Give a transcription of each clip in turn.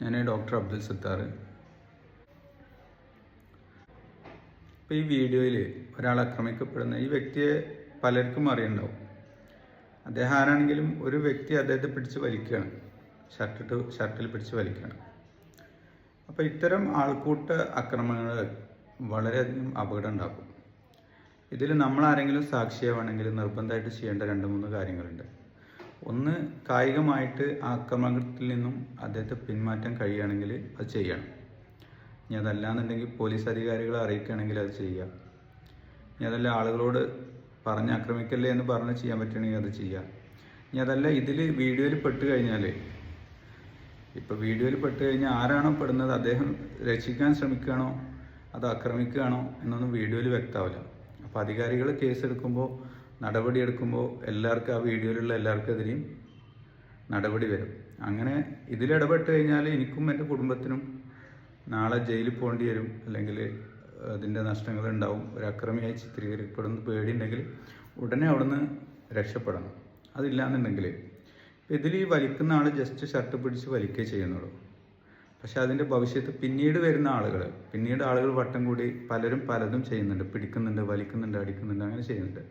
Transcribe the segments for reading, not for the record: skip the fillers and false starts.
ഞാൻ ഡോക്ടർ അബ്ദുൽ സത്താർ. ഇപ്പോൾ ഈ വീഡിയോയിൽ ഒരാൾ ആക്രമിക്കപ്പെടുന്ന ഈ വ്യക്തിയെ പലർക്കും അറിയുണ്ടാവും. അദ്ദേഹം ആരാണെങ്കിലും ഒരു വ്യക്തി അദ്ദേഹത്തെ പിടിച്ച് വലിക്കുകയാണ്, ഷർട്ടിൽ പിടിച്ച് വലിക്കുകയാണ്. അപ്പോൾ ഇത്തരം ആൾക്കൂട്ട ആക്രമണങ്ങൾ വളരെയധികം അപകടം ഉണ്ടാക്കും. ഇതിൽ നമ്മളാരെങ്കിലും സാക്ഷിയാവുകയാണെങ്കിൽ നിർബന്ധമായിട്ട് ചെയ്യേണ്ട 2-3 കാര്യങ്ങളുണ്ട്. ഒന്ന്, കായികമായിട്ട് ആക്രമണത്തിൽ നിന്നും അദ്ദേഹത്തെ പിന്മാറ്റാൻ കഴിയുകയാണെങ്കിൽ അത് ചെയ്യണം. ഇനി അതല്ലാന്നുണ്ടെങ്കിൽ പോലീസ് അധികാരികളെ അറിയിക്കുകയാണെങ്കിൽ അത് ചെയ്യുക. ഇനി അതല്ല ആളുകളോട് ആക്രമിക്കല്ലേ എന്ന് പറഞ്ഞ് ചെയ്യാൻ പറ്റുകയാണെങ്കിൽ അത് ചെയ്യുക. ഇനി അതല്ല ഇതിൽ വീഡിയോയിൽ പെട്ട് കഴിഞ്ഞാൽ, ഇപ്പോൾ വീഡിയോയിൽ പെട്ട് കഴിഞ്ഞാൽ ആരാണോ പെടുന്നത് അദ്ദേഹം രക്ഷിക്കാൻ ശ്രമിക്കുകയാണോ അത് ആക്രമിക്കുകയാണോ എന്നൊന്നും വീഡിയോയിൽ വ്യക്തമാവില്ല. അപ്പോൾ അധികാരികൾ കേസെടുക്കുമ്പോൾ, നടപടിയെടുക്കുമ്പോൾ ആ വീഡിയോയിലുള്ള എല്ലാവർക്കെതിരെയും നടപടി വരും. അങ്ങനെ ഇതിലിടപെട്ട് കഴിഞ്ഞാൽ എനിക്കും എൻ്റെ കുടുംബത്തിനും നാളെ ജയിലിൽ പോകേണ്ടി വരും, അല്ലെങ്കിൽ അതിൻ്റെ നഷ്ടങ്ങളുണ്ടാവും. ഒരു അക്രമിയായി ചിത്രീകരിക്കപ്പെടുന്ന പേടിയുണ്ടെങ്കിൽ ഉടനെ അവിടുന്ന് രക്ഷപ്പെടണം. അതില്ലാന്നുണ്ടെങ്കിൽ ഇതിൽ ഈ വലിക്കുന്ന ആൾ ജസ്റ്റ് ഷർട്ട് പിടിച്ച് വലിക്കുകയേ ചെയ്യുന്നുള്ളൂ. പക്ഷെ അതിൻ്റെ ഭവിഷ്യത്ത് പിന്നീട് വരുന്ന ആളുകൾ വട്ടം കൂടി പലരും പലതും ചെയ്യുന്നുണ്ട്. പിടിക്കുന്നുണ്ട്, വലിക്കുന്നുണ്ട്, അടിക്കുന്നുണ്ട്, അങ്ങനെ ചെയ്യുന്നുണ്ട്.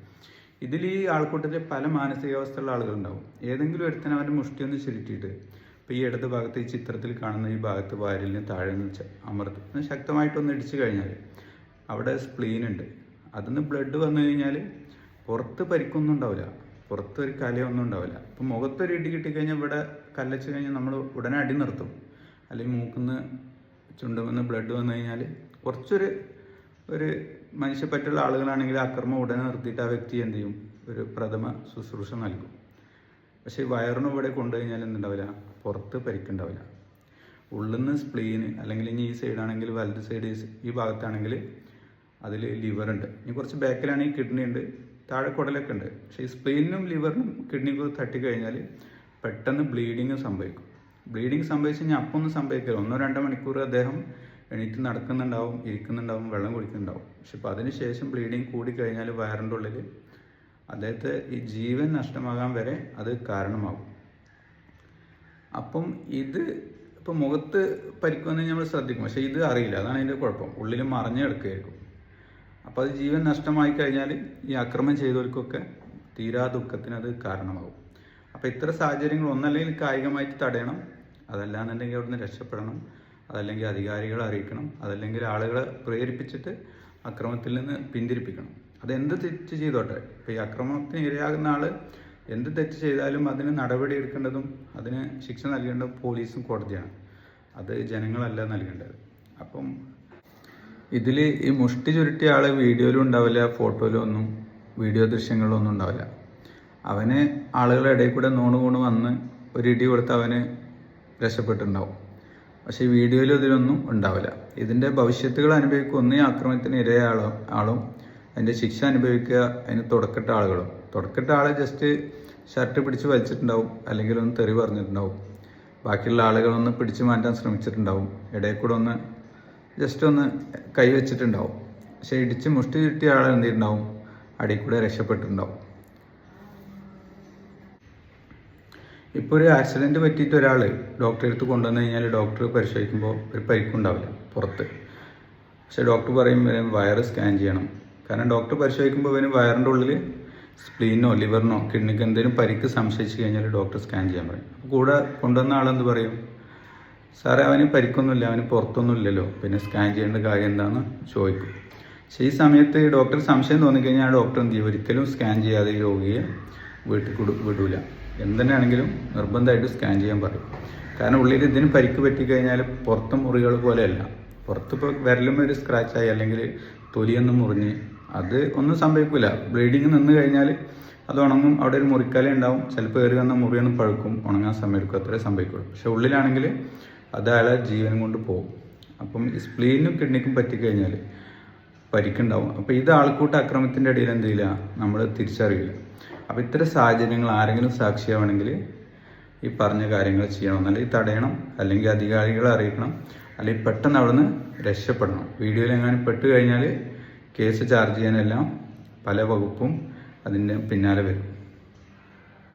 ഇതിൽ ഈ ആൾക്കൂട്ടത്തിൽ പല മാനസികാവസ്ഥയുള്ള ആളുകളുണ്ടാവും. ഏതെങ്കിലും ഒരുത്തനെ അവൻ്റെ മുഷ്ടിയൊന്ന് ചുരുട്ടിയിട്ട്, ഇപ്പോൾ ഈ ഇടത് ഭാഗത്ത് ഈ ചിത്രത്തിൽ കാണുന്ന ഈ ഭാഗത്ത് വാരിലിന് താഴെ നിന്ന് അമർത്തി ശക്തമായിട്ടൊന്ന് ഇടിച്ചു കഴിഞ്ഞാൽ അവിടെ സ്പ്ലീൻ ഉണ്ട്. അതിന്ന് ബ്ലഡ് വന്നു കഴിഞ്ഞാൽ പുറത്ത് പരിക്കൊന്നും ഉണ്ടാവില്ല, പുറത്തൊരു കലയൊന്നും ഉണ്ടാവില്ല. ഇപ്പോൾ മുഖത്തൊരു ഇടി കിട്ടിക്കഴിഞ്ഞാൽ ഇവിടെ കല്ലച്ച് കഴിഞ്ഞാൽ നമ്മൾ ഉടനെ അടി നിർത്തും. അല്ലെങ്കിൽ മൂക്കുന്ന് ചുണ്ടുമെന്ന് ബ്ലഡ് വന്നു കഴിഞ്ഞാൽ ഒരു മനുഷ്യപ്പറ്റുള്ള ആളുകളാണെങ്കിൽ അക്രമം ഉടനെ നിർത്തിയിട്ട് ആ വ്യക്തി എന്ത് ചെയ്യും, ഒരു പ്രഥമ ശുശ്രൂഷ നൽകും. പക്ഷേ വയറിനും ഇവിടെ കൊണ്ടുകഴിഞ്ഞാൽ എന്തുണ്ടാവില്ല, പുറത്ത് പരിക്കുണ്ടാവില്ല. ഉള്ളിൽ നിന്ന് സ്പ്ലീന്, അല്ലെങ്കിൽ ഇനി ഈ സൈഡാണെങ്കിൽ വലത് സൈഡ് ഈ ഭാഗത്താണെങ്കിൽ അതിൽ ലിവറുണ്ട്. ഇനി കുറച്ച് ബാക്കിലാണെങ്കിൽ കിഡ്നി ഉണ്ട്, താഴെ കുടലൊക്കെ ഉണ്ട്. പക്ഷേ ഈ സ്പ്ലീനിനും ലിവറിനും കിഡ്നിക്കും തട്ടിക്കഴിഞ്ഞാൽ പെട്ടെന്ന് ബ്ലീഡിങ് സംഭവിക്കും. ബ്ലീഡിങ് സംഭവിച്ച് കഴിഞ്ഞാൽ അപ്പൊന്നും സംഭവിക്കില്ല. 1-2 മണിക്കൂർ അദ്ദേഹം എണീറ്റ് നടക്കുന്നുണ്ടാവും, ഇരിക്കുന്നുണ്ടാവും, വെള്ളം കുടിക്കുന്നുണ്ടാവും. പക്ഷെ ഇപ്പോൾ അതിനുശേഷം ബ്ലീഡിങ് കൂടിക്കഴിഞ്ഞാൽ വയറിൻ്റെ ഉള്ളിൽ അദ്ദേഹത്തെ ഈ ജീവൻ നഷ്ടമാകാൻ വരെ അത് കാരണമാകും. അപ്പം ഇത് ഇപ്പോൾ മുഖത്ത് പരിക്കുവന്ന് നമ്മൾ ശ്രദ്ധിക്കും, പക്ഷേ ഇത് അറിയില്ല. അതാണ് അതിൻ്റെ കുഴപ്പം. ഉള്ളിൽ മറഞ്ഞു കിടക്കുകയായിരിക്കും. അപ്പോൾ അത് ജീവൻ നഷ്ടമായി കഴിഞ്ഞാൽ ഈ ആക്രമണം ചെയ്തവർക്കൊക്കെ തീരാ ദുഃഖത്തിന് അത് കാരണമാകും. അപ്പോൾ ഇത്തരം സാഹചര്യങ്ങൾ ഒന്നല്ലെങ്കിൽ കായികമായിട്ട് തടയണം, അതല്ലാന്നുണ്ടെങ്കിൽ അവിടുന്ന് രക്ഷപ്പെടണം, അതല്ലെങ്കിൽ അധികാരികളെ അറിയിക്കണം, അതല്ലെങ്കിൽ ആളുകളെ പ്രേരിപ്പിച്ചിട്ട് അക്രമത്തിൽ നിന്ന് പിന്തിരിപ്പിക്കണം. അതെന്ത് തെറ്റ് ചെയ്തോട്ടെ. ഇപ്പോൾ ഈ അക്രമത്തിന് ഇരയാകുന്ന ആൾ എന്ത് തെറ്റ് ചെയ്താലും അതിന് നടപടി എടുക്കേണ്ടതും അതിന് ശിക്ഷ നൽകേണ്ടതും പോലീസും കോടതിയാണ്. അത് ജനങ്ങളല്ല നൽകേണ്ടത്. അപ്പം ഇതിൽ ഈ മുഷ്ടി ചുരുട്ടിയ ആൾ വീഡിയോയിലും ഉണ്ടാവില്ല, ഫോട്ടോയിലും ഒന്നും, വീഡിയോ ദൃശ്യങ്ങളിലൊന്നും ഉണ്ടാവില്ല. അവന് ആളുകളുടെ ഇടയിൽ കൂടെ നൂണ് വന്ന് ഒരു ഇടി കൊടുത്ത് അവന് രക്ഷപ്പെട്ടിട്ടുണ്ടാവും. പക്ഷേ ഈ വീഡിയോയിലും ഇതിലൊന്നും ഉണ്ടാവില്ല. ഇതിൻ്റെ ഭവിഷ്യത്തുകൾ അനുഭവിക്കുക ഒന്നീ ആക്രമണത്തിന് ഇരയായ ആളും അതിൻ്റെ ശിക്ഷ അനുഭവിക്കുക അതിന് തുടക്കട്ട ആളുകളും. തുടക്കട്ട ആൾ ജസ്റ്റ് ഷർട്ട് പിടിച്ച് വലിച്ചിട്ടുണ്ടാവും, അല്ലെങ്കിൽ ഒന്ന് തെറി പറഞ്ഞിട്ടുണ്ടാവും. ബാക്കിയുള്ള ആളുകളൊന്ന് പിടിച്ചു മാറ്റാൻ ശ്രമിച്ചിട്ടുണ്ടാവും, ഇടയിൽ കൂടെ ഒന്ന് ജസ്റ്റ് ഒന്ന് കൈ വെച്ചിട്ടുണ്ടാവും. പക്ഷേ ഇടിച്ച് മുഷ്ടി കിട്ടിയ ആൾ എന്ത് ചെയ്തിട്ടുണ്ടാവും, അടിയിൽ കൂടെ രക്ഷപ്പെട്ടിട്ടുണ്ടാവും. ഇപ്പോൾ ഒരു ആക്സിഡൻറ്റ് പറ്റിയിട്ട് ഒരാൾ ഡോക്ടറെ അടുത്ത് കൊണ്ടുവന്നു കഴിഞ്ഞാൽ ഡോക്ടർ പരിശോധിക്കുമ്പോൾ ഒരു പരിക്കുണ്ടാവില്ല പുറത്ത്. പക്ഷേ ഡോക്ടർ പറയും വയറ് സ്കാൻ ചെയ്യണം. കാരണം ഡോക്ടർ പരിശോധിക്കുമ്പോൾ ഇവന് വയറിൻ്റെ ഉള്ളിൽ സ്പ്ലീനോ ലിവറിനോ കിഡ്നിക്ക് എന്തെങ്കിലും പരിക്ക് സംശയിച്ച് കഴിഞ്ഞാൽ ഡോക്ടർ സ്കാൻ ചെയ്യാൻ പറയും. കൂടെ കൊണ്ടുവന്ന ആളെന്ത് പറയും, സാറേ അവന് പരിക്കൊന്നുമില്ല, അവന് പുറത്തൊന്നും ഇല്ലല്ലോ, പിന്നെ സ്കാൻ ചെയ്യേണ്ട കാര്യം എന്താണെന്ന് ചോദിക്കും. പക്ഷേ ഈ സമയത്ത് ഡോക്ടർ സംശയം തോന്നിക്കഴിഞ്ഞാൽ ഡോക്ടർ എന്ത് ചെയ്യും, ഒരിക്കലും സ്കാൻ ചെയ്യാതെ ഈ രോഗിയെ വീട്ടിൽ വിടൂല. എന്തിനാണെങ്കിലും നിർബന്ധമായിട്ട് സ്കാൻ ചെയ്യാൻ പറയും. കാരണം ഉള്ളിൽ ഇതിന് പരിക്ക് പറ്റിക്കഴിഞ്ഞാൽ പുറത്ത് മുറികൾ പോലെയല്ല. പുറത്തിപ്പോൾ വിരലും ഒരു സ്ക്രാച്ചായി അല്ലെങ്കിൽ തൊലിയൊന്നും മുറിഞ്ഞ് അത് ഒന്നും സംഭവിക്കില്ല. ബ്ലീഡിങ് നിന്ന് കഴിഞ്ഞാൽ അത് ഉണങ്ങും, അവിടെ ഒരു മുറിക്കാലേ ഉണ്ടാവും, ചിലപ്പോൾ കയറി വന്ന മുറിയൊന്നും പഴുക്കും, ഉണങ്ങാൻ സമയമെടുക്കും, അത്രേ സംഭവിക്കുള്ളൂ. പക്ഷെ ഉള്ളിലാണെങ്കിൽ അത് അയാളെ ജീവൻ കൊണ്ട് പോകും. അപ്പം ഈ സ്പ്ലീനും കിഡ്നിക്കും പറ്റിക്കഴിഞ്ഞാൽ പരിക്കുണ്ടാവും. അപ്പോൾ ഇത് ആൾക്കൂട്ട അക്രമത്തിൻ്റെ ഇടയിൽ എന്ത് ചെയ്യില്ല, നമ്മൾ തിരിച്ചറിയില്ല. അപ്പോൾ ഇത്തരം സാഹചര്യങ്ങൾ ആരെങ്കിലും സാക്ഷിയാവണമെങ്കിൽ ഈ പറഞ്ഞ കാര്യങ്ങൾ ചെയ്യണം, അല്ലെങ്കിൽ തടയണം, അല്ലെങ്കിൽ അധികാരികളെ അറിയിക്കണം, അല്ലെങ്കിൽ പെട്ടെന്ന് അവിടുന്ന് രക്ഷപ്പെടണം. വീഡിയോയിൽ എങ്ങാനും പെട്ട് കഴിഞ്ഞാൽ കേസ് ചാർജ് ചെയ്യാനെല്ലാം പല വകുപ്പും അതിൻ്റെ പിന്നാലെ വരും.